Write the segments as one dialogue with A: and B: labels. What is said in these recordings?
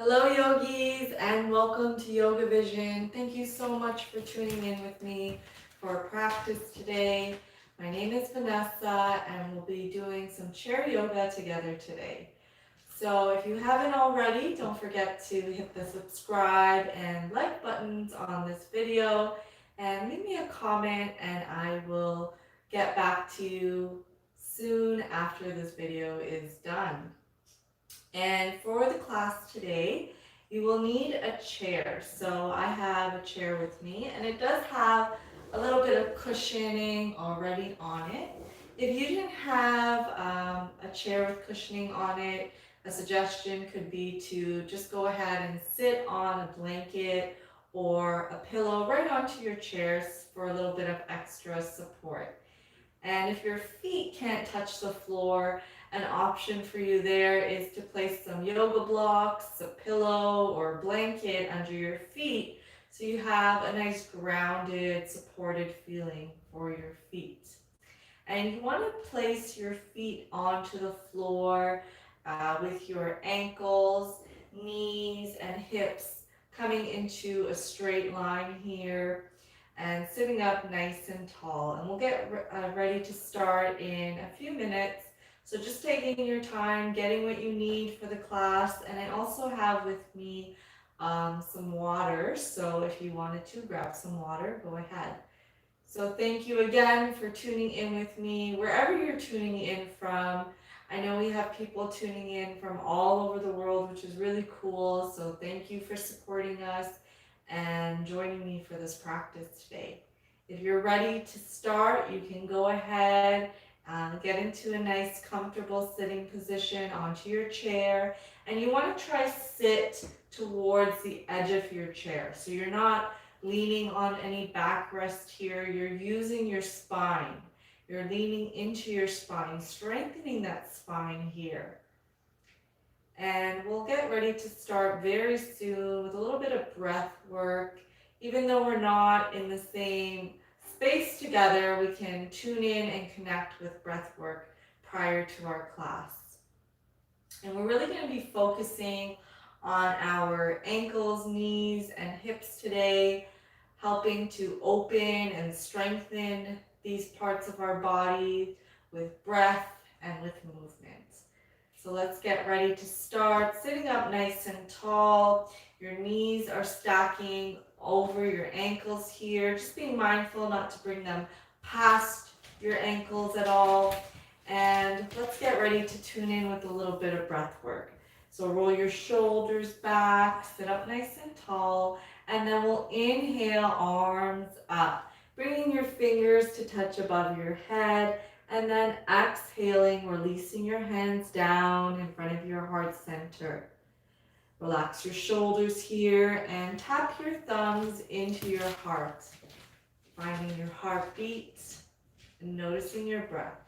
A: Hello yogis and welcome to Yoga Vision. Thank you so much for tuning in with me for practice today. My name is Vanessa and we'll be doing some chair yoga together today. So if you haven't already, don't forget to hit the subscribe and like buttons on this video and leave me a comment and I will get back to you soon after this video is done. And for the class today, you will need a chair. So I have a chair with me and it does have a little bit of cushioning already on it. If you didn't have a chair with cushioning on it, a suggestion could be to just go ahead and sit on a blanket or a pillow right onto your chairs for a little bit of extra support. And if your feet can't touch the floor, an option for you there is to place some yoga blocks, a pillow, or a blanket under your feet so you have a nice grounded, supported feeling for your feet. And you want to place your feet onto the floor with your ankles, knees, and hips coming into a straight line here and sitting up nice and tall. And we'll get ready to start in a few minutes. So just taking your time, getting what you need for the class. And I also have with me some water. So if you wanted to grab some water, go ahead. So thank you again for tuning in with me, wherever you're tuning in from. I know we have people tuning in from all over the world, which is really cool. So thank you for supporting us and joining me for this practice today. If you're ready to start, you can go ahead and get into a nice comfortable sitting position onto your chair. And you want to try sit towards the edge of your chair. So you're not leaning on any backrest here. You're using your spine. You're leaning into your spine, strengthening that spine here. And we'll get ready to start very soon with a little bit of breath work. Even though we're not in the same space together, we can tune in and connect with breath work prior to our class. And we're really going to be focusing on our ankles, knees, and hips today, helping to open and strengthen these parts of our body with breath and with movement. So let's get ready to start. Sitting up nice and tall. Your knees are stacking over your ankles here. Just being mindful not to bring them past your ankles at all. And let's get ready to tune in with a little bit of breath work. So roll your shoulders back, sit up nice and tall, and then we'll inhale, arms up, bringing your fingers to touch above your head, and then exhaling, releasing your hands down in front of your heart center. Relax your shoulders here and tap your thumbs into your heart, finding your heartbeat and noticing your breath.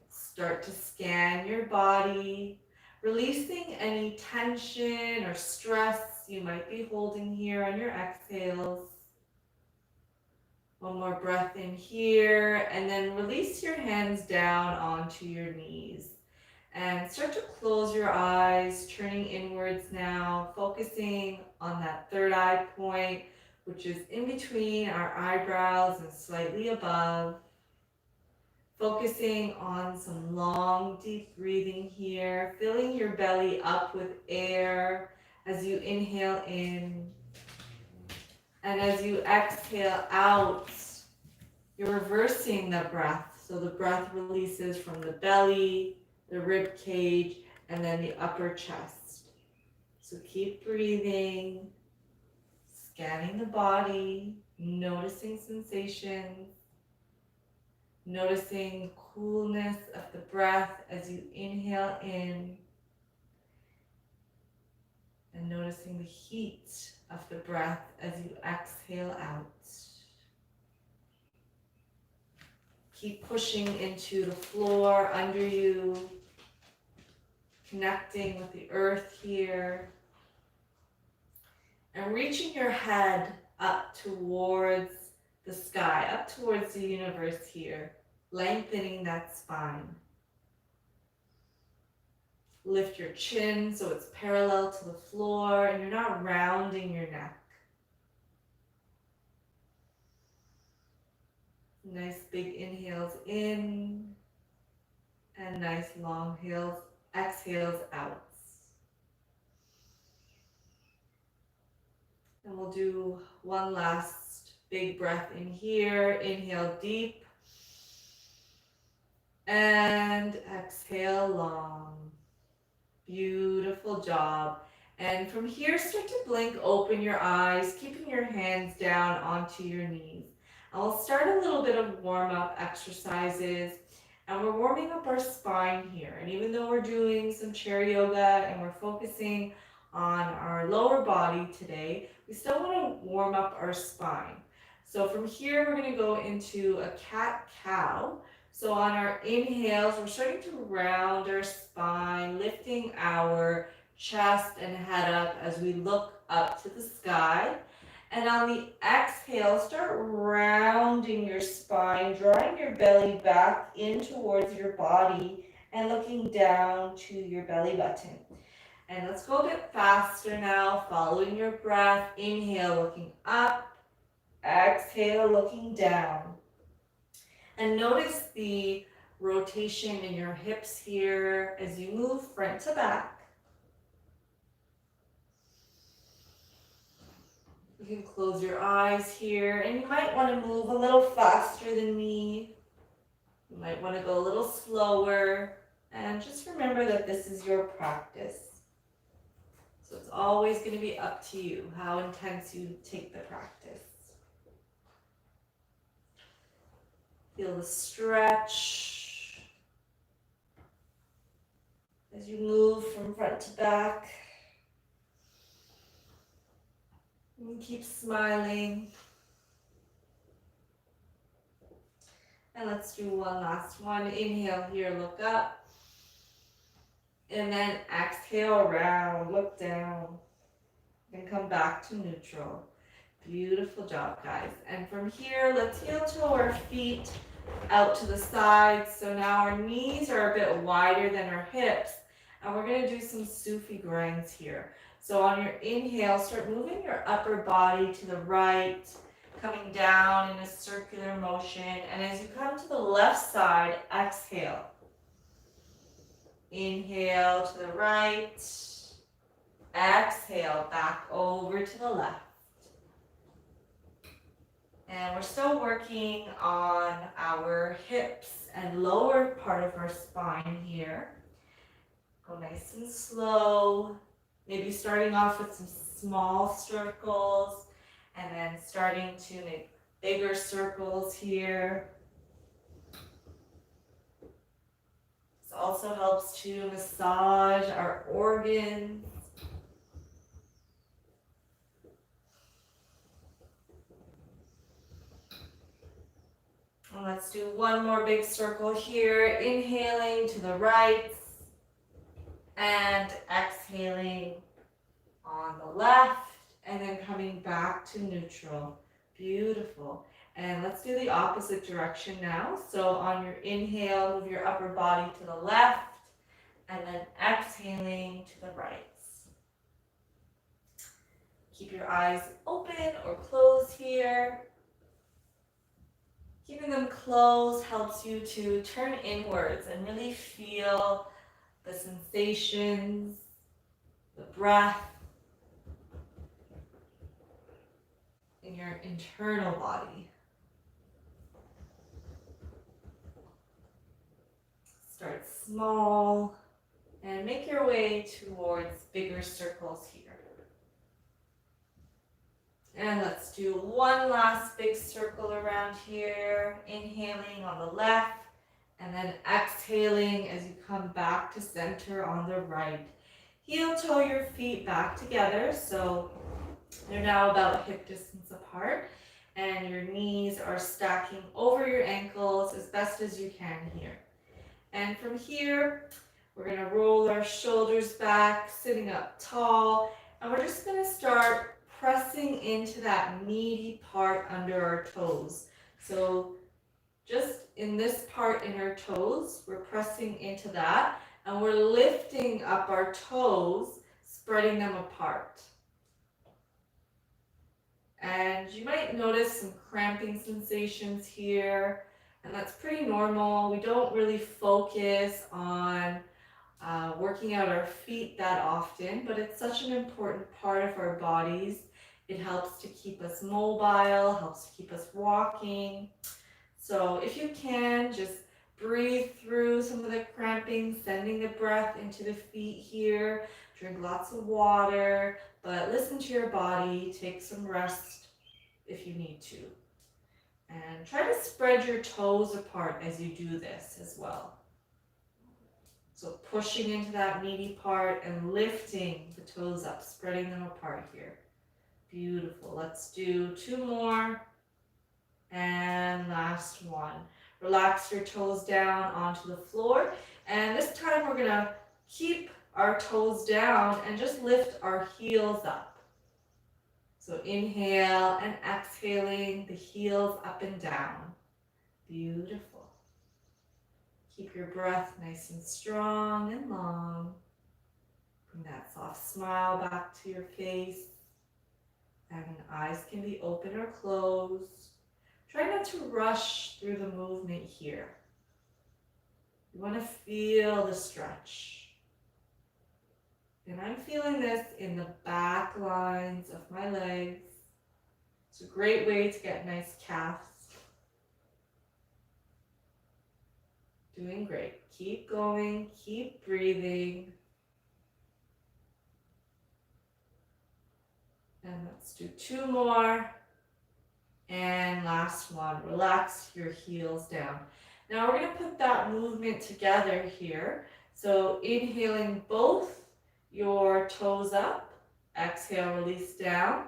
A: Start to scan your body, releasing any tension or stress you might be holding here on your exhales. One more breath in here, and then release your hands down onto your knees. And start to close your eyes, turning inwards now, focusing on that third eye point, which is in between our eyebrows and slightly above. Focusing on some long, deep breathing here, filling your belly up with air as you inhale in. And as you exhale out, you're reversing the breath. So the breath releases from the belly, the rib cage, and then the upper chest. So keep breathing, scanning the body, noticing sensations, noticing coolness of the breath as you inhale in, and noticing the heat of the breath as you exhale out. Keep pushing into the floor under you, connecting with the earth here, and reaching your head up towards the sky, up towards the universe here, lengthening that spine. lift your chin so it's parallel to the floor and you're not rounding your neck. Nice big inhales in and nice long exhales out. And we'll do one last big breath in here. Inhale deep and exhale long. Beautiful job. And from here, start to blink open your eyes, keeping your hands down onto your knees. I'll start a little bit of warm-up exercises, and we're warming up our spine here. And even though we're doing some chair yoga and we're focusing on our lower body today, we still want to warm up our spine. So from here, we're going to go into a cat-cow. So on our inhales, we're starting to round our spine, lifting our chest and head up as we look up to the sky. And on the exhale, start rounding your spine, drawing your belly back in towards your body and looking down to your belly button. And let's go a bit faster now, following your breath. Inhale, looking up. Exhale, looking down. And notice the rotation in your hips here as you move front to back. You can close your eyes here, and you might want to move a little faster than me. You might want to go a little slower, and just remember that this is your practice. So it's always going to be up to you how intense you take the practice. Feel the stretch as you move from front to back. And keep smiling. And let's do one last one. Inhale here, look up. And then exhale around, look down. And come back to neutral. Beautiful job, guys. And from here, let's heel toe our feet out to the sides. So now our knees are a bit wider than our hips. And we're going to do some Sufi grinds here. So on your inhale, start moving your upper body to the right, coming down in a circular motion. And as you come to the left side, exhale. Inhale to the right. Exhale back over to the left. And we're still working on our hips and lower part of our spine here. Go nice and slow. Maybe starting off with some small circles and then starting to make bigger circles here. This also helps to massage our organs. And let's do one more big circle here. Inhaling to the right and exhaling on the left and then coming back to neutral. Beautiful. And let's do the opposite direction now. So on your inhale, move your upper body to the left and then exhaling to the right. Keep your eyes open or closed here. Keeping them closed helps you to turn inwards and really feel the sensations, the breath in your internal body. Start small and make your way towards bigger circles here. And let's do one last big circle around here. Inhaling on the left and then exhaling as you come back to center on the right. Heel toe your feet back together so they're now about hip distance apart and your knees are stacking over your ankles as best as you can here. And from here, we're going to roll our shoulders back, sitting up tall, and we're just going to start pressing into that meaty part under our toes. So just in this part in our toes, we're pressing into that, And we're lifting up our toes, spreading them apart. And you might notice some cramping sensations here, and that's pretty normal. We don't really focus on working out our feet that often, but it's such an important part of our bodies. It helps to keep us mobile, helps to keep us walking. So if you can, just breathe through some of the cramping, sending the breath into the feet here. Drink lots of water, but listen to your body. Take some rest if you need to. And try to spread your toes apart as you do this as well. So pushing into that meaty part and lifting the toes up, spreading them apart here. Beautiful. Let's do 2 more. And last one. Relax your toes down onto the floor. And this time we're going to keep our toes down and just lift our heels up. So inhale and exhaling the heels up and down. Beautiful. Keep your breath nice and strong and long. Bring that soft smile back to your face. And eyes can be open or closed. Try not to rush through the movement here. You want to feel the stretch. And I'm feeling this in the back lines of my legs. It's a great way to get nice calves. Doing great. Keep going, keep breathing. And let's do 2 more. And last one, relax your heels down. Now we're going to put that movement together here. So inhaling both your toes up, exhale, release down,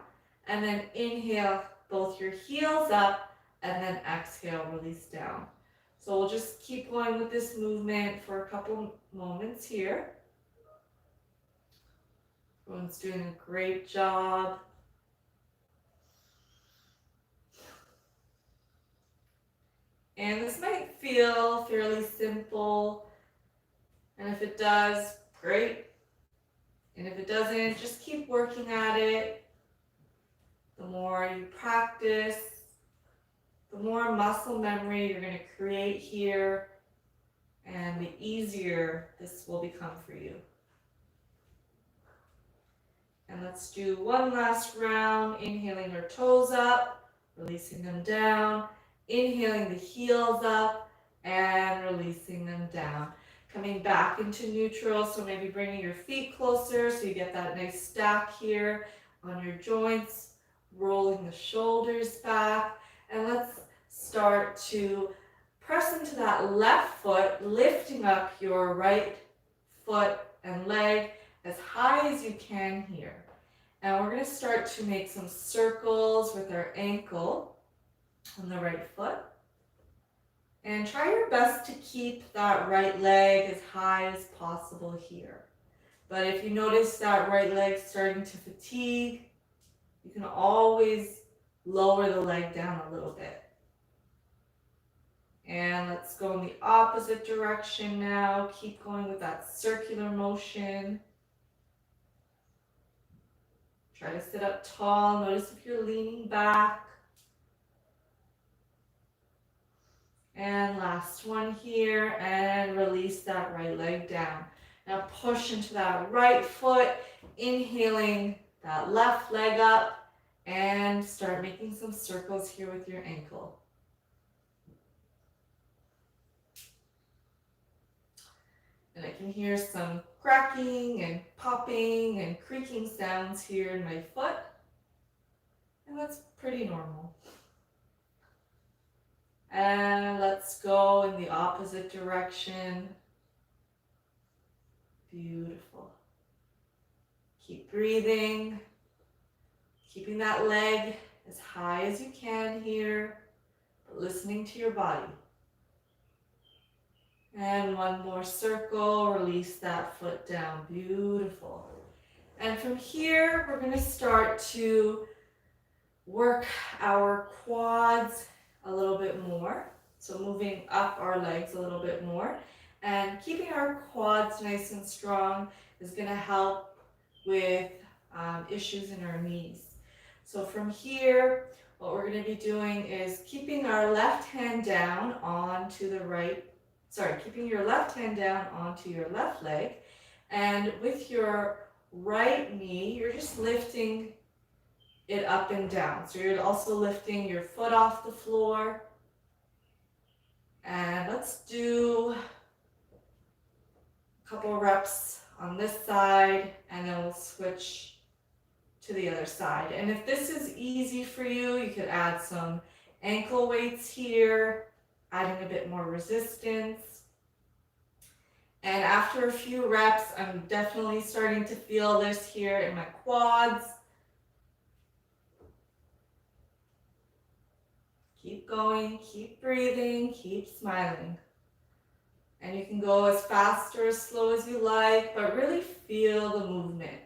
A: and then inhale both your heels up, and then exhale, release down. So we'll just keep going with this movement for a couple moments here. Everyone's doing a great job. And this might feel fairly simple, and if it does, great. And if it doesn't, just keep working at it. The more you practice, the more muscle memory you're going to create here, and the easier this will become for you. And let's do one last round, inhaling our toes up, releasing them down. Inhaling the heels up and releasing them down. Coming back into neutral, so maybe bringing your feet closer so you get that nice stack here on your joints. Rolling the shoulders back. And let's start to press into that left foot, lifting up your right foot and leg as high as you can here. And we're going to start to make some circles with our ankle on the right foot. And try your best to keep that right leg as high as possible here. But if you notice that right leg starting to fatigue, you can always lower the leg down a little bit. And let's go in the opposite direction now. Keep going with that circular motion. Try to sit up tall. Notice if you're leaning back. And last one here, and release that right leg down. Now push into that right foot, inhaling that left leg up, and start making some circles here with your ankle. And I can hear some cracking and popping and creaking sounds here in my foot, and that's pretty normal. And let's go in the opposite direction. Beautiful. Keep breathing, keeping that leg as high as you can here, but listening to your body. And one more circle, release that foot down. Beautiful. And from here, we're going to start to work our quads a little bit more. So moving up our legs a little bit more. And keeping our quads nice and strong is going to help with issues in our knees. So from here, what we're going to be doing is keeping our left hand down onto the right, keeping your left hand down onto your left leg. And with your right knee, you're just lifting it up and down. So you're also lifting your foot off the floor. And let's do a couple reps on this side, and then we'll switch to the other side. And if this is easy for you, you could add some ankle weights here, adding a bit more resistance. And after a few reps, I'm definitely starting to feel this here in my quads. Keep going, keep breathing, keep smiling. And you can go as fast or as slow as you like, but really feel the movement.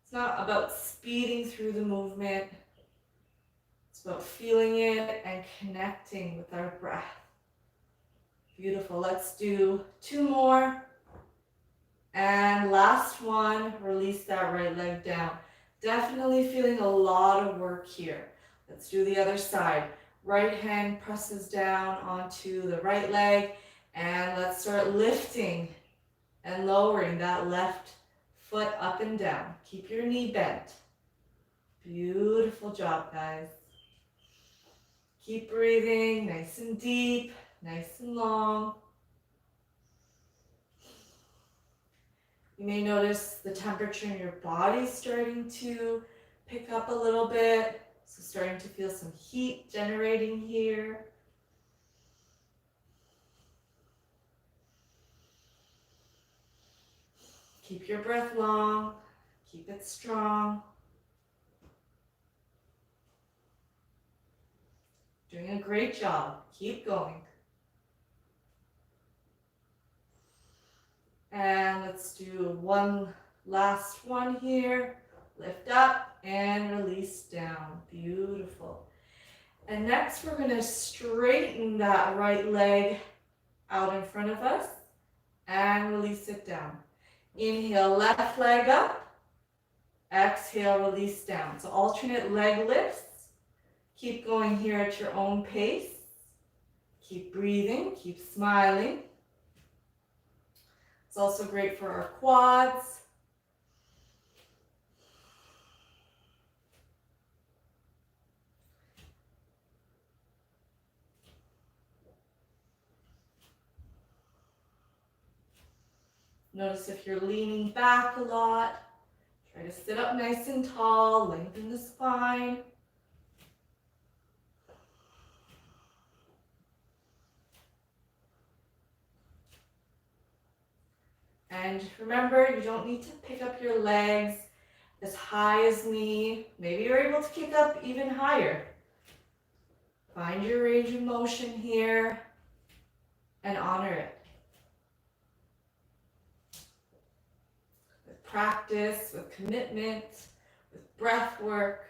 A: It's not about speeding through the movement. It's about feeling it and connecting with our breath. Beautiful. Let's do 2 more. And last one, release that right leg down. Definitely feeling a lot of work here. Let's do the other side. Right hand presses down onto the right leg, and let's start lifting and lowering that left foot up and down. Keep your knee bent. Beautiful job, guys. Keep breathing nice and deep, nice and long. You may notice the temperature in your body starting to pick up a little bit. So starting to feel some heat generating here. Keep your breath long, keep it strong. Doing a great job, keep going. And let's do one last one here. Lift up and release down. Beautiful. And next we're going to straighten that right leg out in front of us and release it down. Inhale, left leg up. Exhale, release down. So alternate leg lifts. Keep going here at your own pace. Keep breathing, keep smiling. It's also great for our quads. Notice if you're leaning back a lot, try to sit up nice and tall, lengthen the spine. And remember, you don't need to pick up your legs as high as me. Maybe you're able to kick up even higher. Find your range of motion here and honor it. With practice, with commitment, with breath work,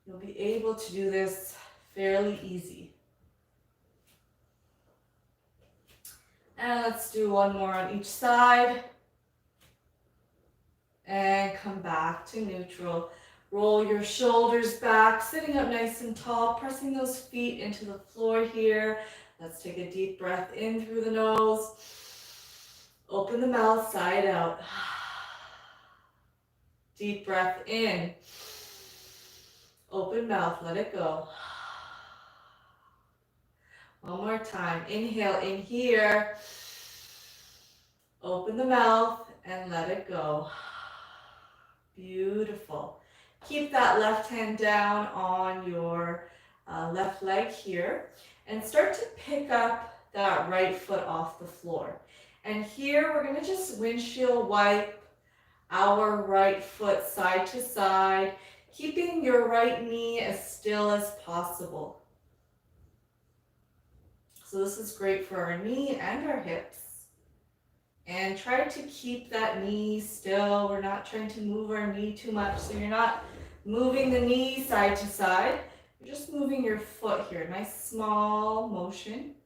A: you'll be able to do this fairly easy. And let's do one more on each side. And come back to neutral. Roll your shoulders back, sitting up nice and tall, pressing those feet into the floor here. Let's take a deep breath in through the nose. Open the mouth, side out. Deep breath in. Open mouth, let it go. One more time. Inhale in here. Open the mouth and let it go. Beautiful. Keep that left hand down on your left leg here and start to pick up that right foot off the floor. And here we're going to just windshield wipe our right foot side to side, keeping your right knee as still as possible. So this is great for our knee and our hips. And try to keep that knee still. We're not trying to move our knee too much. So you're not moving the knee side to side. You're just moving your foot here. Nice small motion.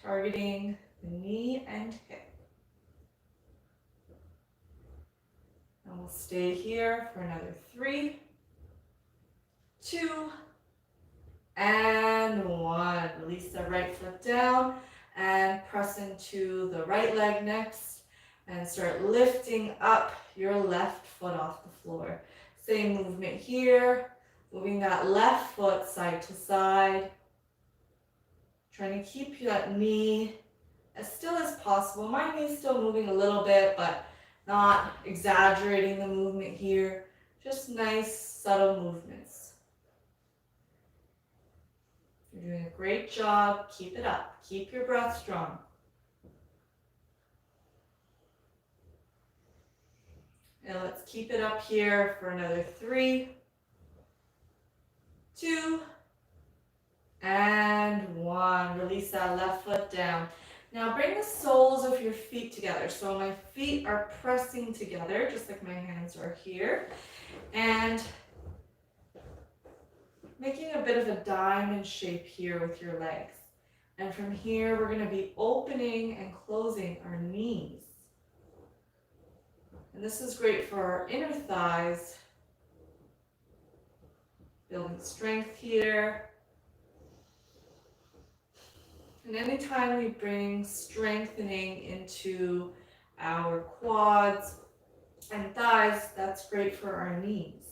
A: targeting the knee and hip. And we'll stay here for another 3, 2, and 1. Release the right foot down and press into the right leg next and start lifting up your left foot off the floor. Same movement here, moving that left foot side to side. Trying to keep that knee as still as possible. My knee's still moving a little bit, but not exaggerating the movement here. Just nice, subtle movements. You're doing a great job. Keep it up. Keep your breath strong. And let's keep it up here for another 3, 2, and 1. Release that left foot down. Now bring the soles of your feet together. So my feet are pressing together, just like my hands are here. And making a bit of a diamond shape here with your legs. And from here, we're going to be opening and closing our knees. And this is great for our inner thighs. Building strength here. And anytime we bring strengthening into our quads and thighs, that's great for our knees.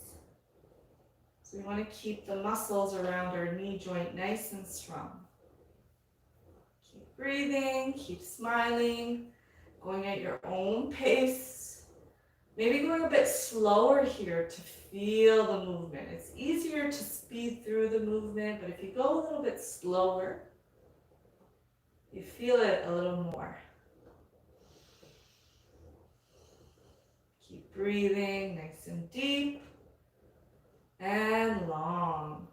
A: So we want to keep the muscles around our knee joint nice and strong. Keep breathing, keep smiling, going at your own pace. Maybe going a bit slower here to feel the movement. It's easier to speed through the movement, but if you go a little bit slower, you feel it a little more. Keep breathing nice and deep and long.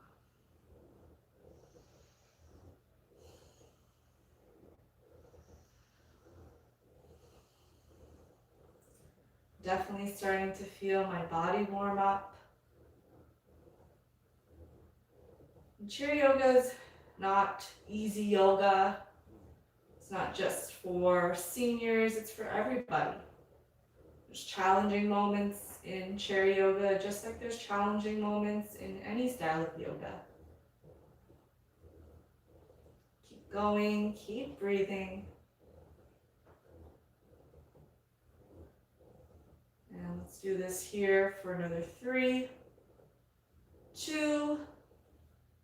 A: Definitely starting to feel my body warm up. And chair yoga is not easy yoga. It's not just for seniors, it's for everybody. There's challenging moments in chair yoga, just like there's challenging moments in any style of yoga. Keep going, keep breathing. And let's do this here for another 3, 2,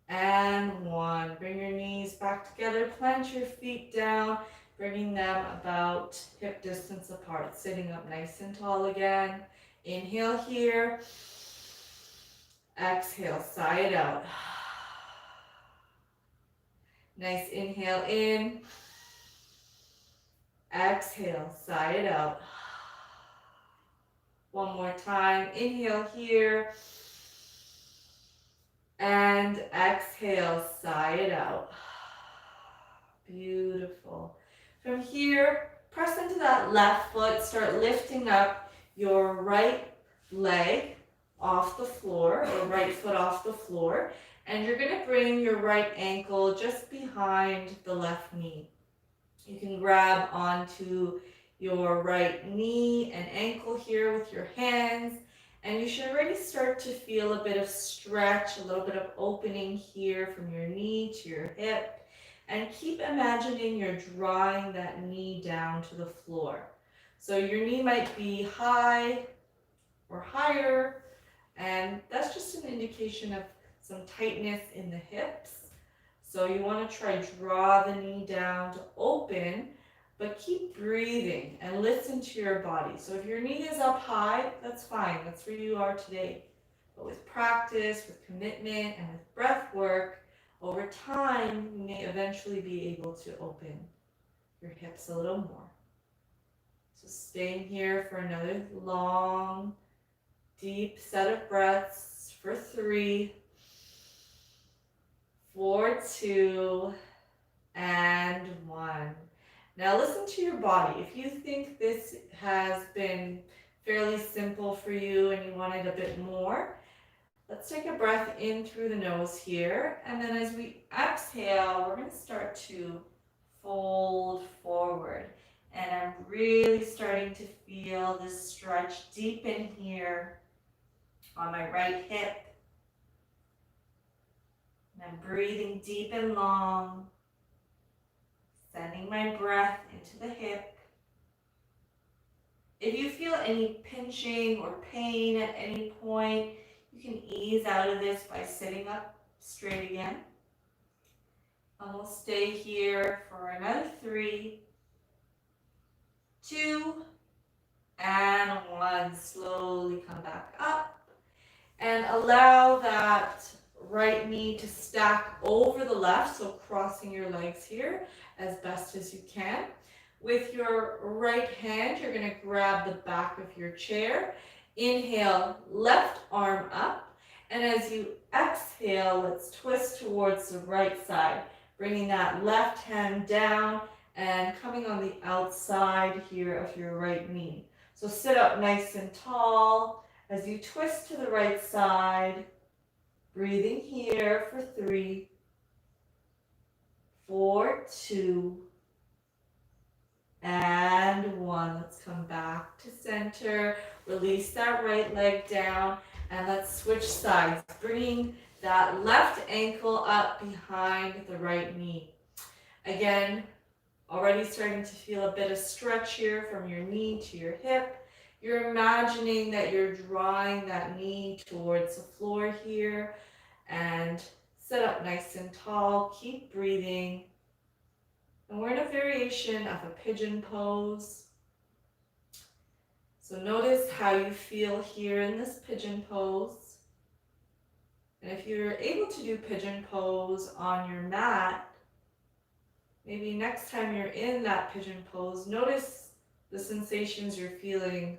A: and 1. Bring your knees back together, plant your feet down, bringing them about hip distance apart, sitting up nice and tall again. Inhale here, exhale, sigh it out. Nice inhale in, exhale, sigh it out. One more time, inhale here, and exhale, sigh it out. Beautiful. From here, press into that left foot, start lifting up your right leg off the floor, or right foot off the floor, and you're going to bring your right ankle just behind the left knee. You can grab onto your right knee and ankle here with your hands, and you should already start to feel a bit of stretch, a little bit of opening here from your knee to your hip. And keep imagining you're drawing that knee down to the floor. So your knee might be high or higher, and that's just an indication of some tightness in the hips. So you want to try draw the knee down to open, but keep breathing and listen to your body. So if your knee is up high, that's fine. That's where you are today. But with practice, with commitment, and with breath work, over time, you may eventually be able to open your hips a little more. So staying here for another long, deep set of breaths for 3, 4, 2, and 1. Now listen to your body. If you think this has been fairly simple for you and you wanted a bit more, let's take a breath in through the nose here. And then as we exhale, we're going to start to
B: fold forward. And I'm really starting to feel this stretch deep in here on my right hip. And I'm breathing deep and long, sending my breath into the hip. If you feel any pinching or pain at any point, you can ease out of this by sitting up straight again. And we'll stay here for another 3, 2, and 1. Slowly come back up and allow that right knee to stack over the left, so crossing your legs here as best as you can. With your right hand, you're going to grab the back of your chair. Inhale, left arm up, and as you exhale, let's twist towards the right side, bringing that left hand down and coming on the outside here of your right knee. So sit up nice and tall as you twist to the right side, breathing here for 3, 4, 2, and 1. Let's come back to center, release that right leg down, and let's switch sides, bringing that left ankle up behind the right knee. Again, already starting to feel a bit of stretch here from your knee to your hip. You're imagining that you're drawing that knee towards the floor here, and sit up nice and tall, keep breathing. And we're in a variation of a pigeon pose. So notice how you feel here in this pigeon pose. And if you're able to do pigeon pose on your mat, maybe next time you're in that pigeon pose, notice the sensations you're feeling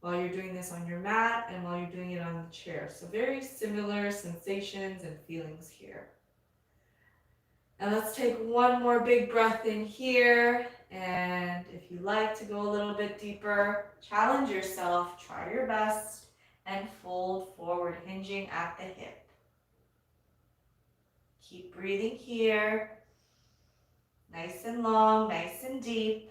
B: while you're doing this on your mat and while you're doing it on the chair. So very similar sensations and feelings here. And let's take one more big breath in here. And if you like to go a little bit deeper, challenge yourself, try your best, and fold forward, hinging at the hip. Keep breathing here. Nice and long, nice and deep.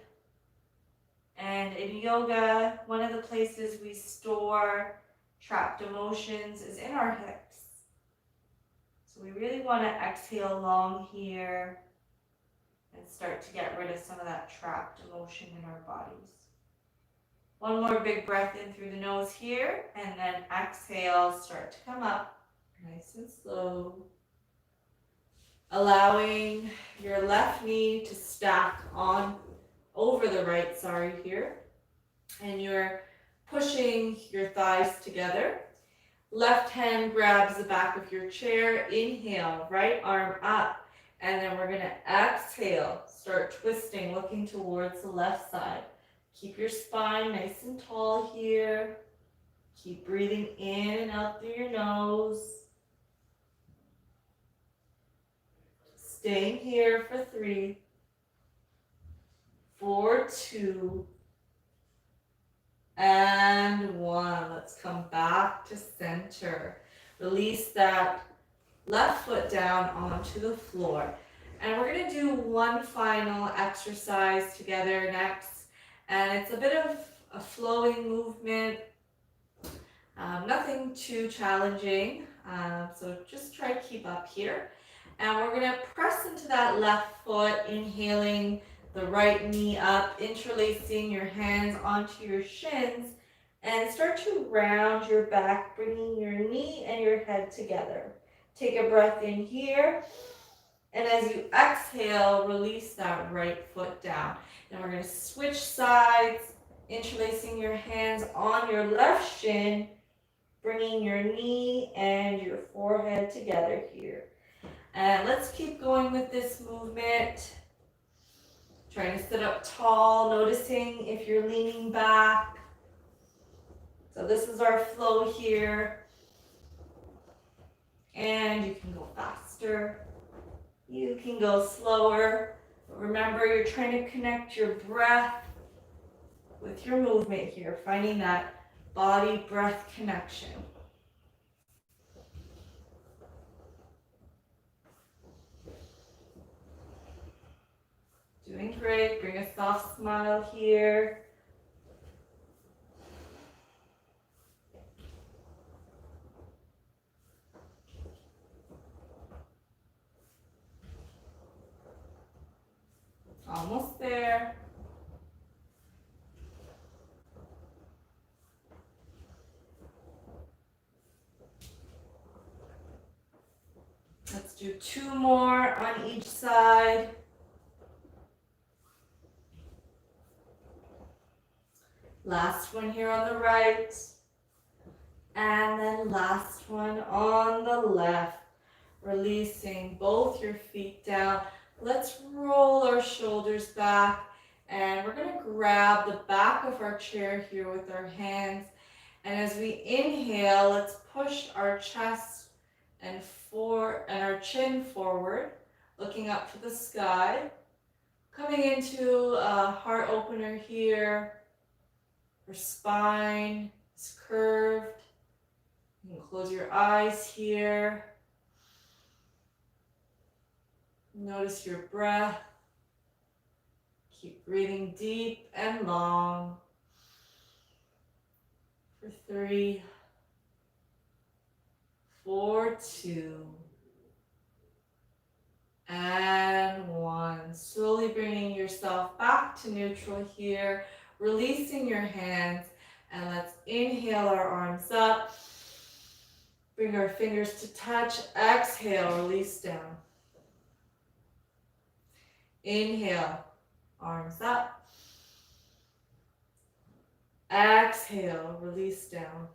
B: And in yoga, one of the places we store trapped emotions is in our hips. So we really want to exhale long here and start to get rid of some of that trapped emotion in our bodies. One more big breath in through the nose here, and then exhale, start to come up, nice and slow. Allowing your left knee to stack on over the right, here. And you're pushing your thighs together. Left hand grabs the back of your chair. Inhale, right arm up. And then we're going to exhale, start twisting, looking towards the left side. Keep your spine nice and tall here. Keep breathing in and out through your nose. Staying here for 3, 4, 2, and 1. Let's come back to center. Release that left foot down onto the floor. And we're going to do one final exercise together next. And it's a bit of a flowing movement. Nothing too challenging. So just try to keep up here. And we're going to press into that left foot, inhaling the right knee up, interlacing your hands onto your shins, and start to round your back, bringing your knee and your head together. Take a breath in here, and as you exhale, release that right foot down. Now we're going to switch sides, interlacing your hands on your left shin, bringing your knee and your forehead together here. And let's keep going with this movement. Trying to sit up tall, noticing if you're leaning back. So this is our flow here. And you can go faster. You can go slower. But remember, you're trying to connect your breath with your movement here, finding that body-breath connection. Doing great. Bring a soft smile here. Almost there. Let's do 2 more on each side. Last one here on the right. And then last one on the left. Releasing both your feet down. Let's roll our shoulders back. And we're going to grab the back of our chair here with our hands. And as we inhale, let's push our chest and our chin forward, looking up to the sky. Coming into a heart opener here. Your spine is curved. You can close your eyes here. Notice your breath. Keep breathing deep and long. For 3, 4, 2, and 1. Slowly bringing yourself back to neutral here. Releasing your hands. And let's inhale our arms up. Bring our fingers to touch. Exhale, release down. Inhale, arms up. Exhale, release down.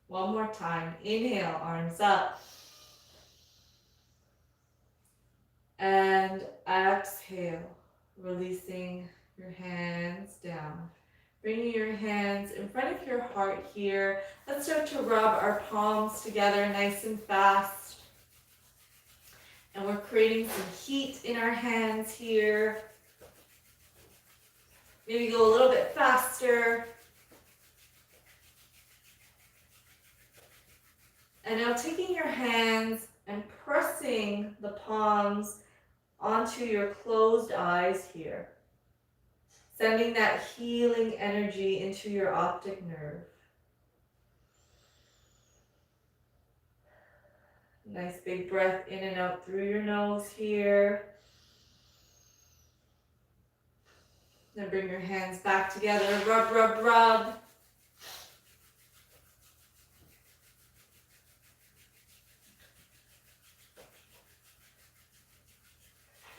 B: One more time. Inhale, arms up. And exhale, releasing your hands down. Bringing your hands in front of your heart here. Let's start to rub our palms together nice and fast. And we're creating some heat in our hands here. Maybe go a little bit faster. And now taking your hands and pressing the palms onto your closed eyes here. Sending that healing energy into your optic nerve. Nice big breath in and out through your nose here. Then bring your hands back together. Rub, rub, rub.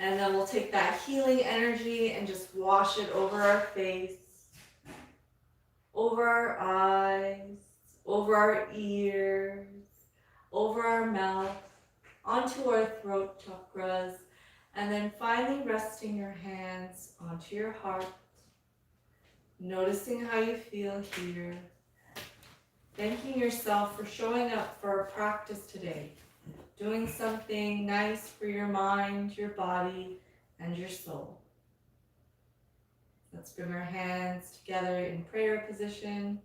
B: And then we'll take that healing energy and just wash it over our face, over our eyes, over our ears, over our mouth, onto our throat chakras, and then finally resting your hands onto your heart, noticing how you feel here, thanking yourself for showing up for our practice today, doing something nice for your mind, your body, and your soul. Let's bring our hands together in prayer position,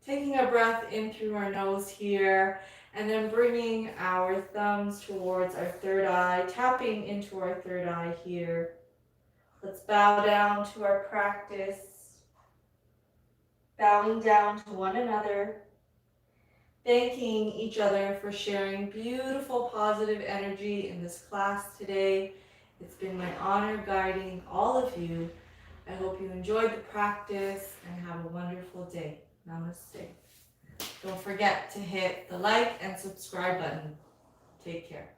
B: taking a breath in through our nose here, and then bringing our thumbs towards our third eye, tapping into our third eye here. Let's bow down to our practice, bowing down to one another, thanking each other for sharing beautiful, positive energy in this class today. It's been my honor guiding all of you. I hope you enjoyed the practice and have a wonderful day. Namaste. Don't forget to hit the like and subscribe button. Take care.